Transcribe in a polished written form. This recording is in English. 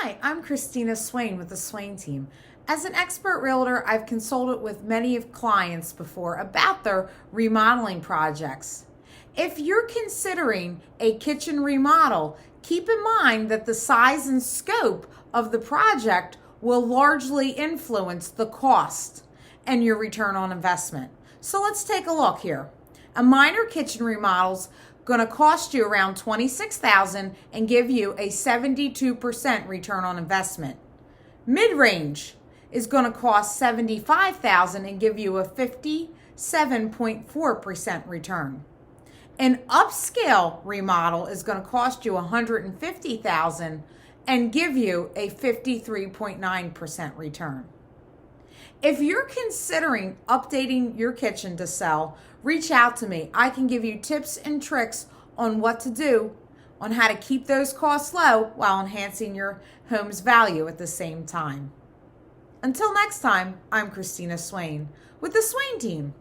Hi, I'm Christina Swain with the Swain team. As an expert realtor, I've consulted with many of clients before about their remodeling projects. If you're considering a kitchen remodel, keep in mind that the size and scope of the project will largely influence the cost and your return on investment. So let's take a look here. A minor kitchen remodel's going to cost you around $26,000 and give you a 72% return on investment. Mid-range is going to cost $75,000 and give you a 57.4% return. An upscale remodel is going to cost you $150,000 and give you a 53.9% return. If you're considering updating your kitchen to sell, reach out to me. I can give you tips and tricks on what to do, on how to keep those costs low while enhancing your home's value at the same time. Until next time, I'm Christina Swain with the Swain team.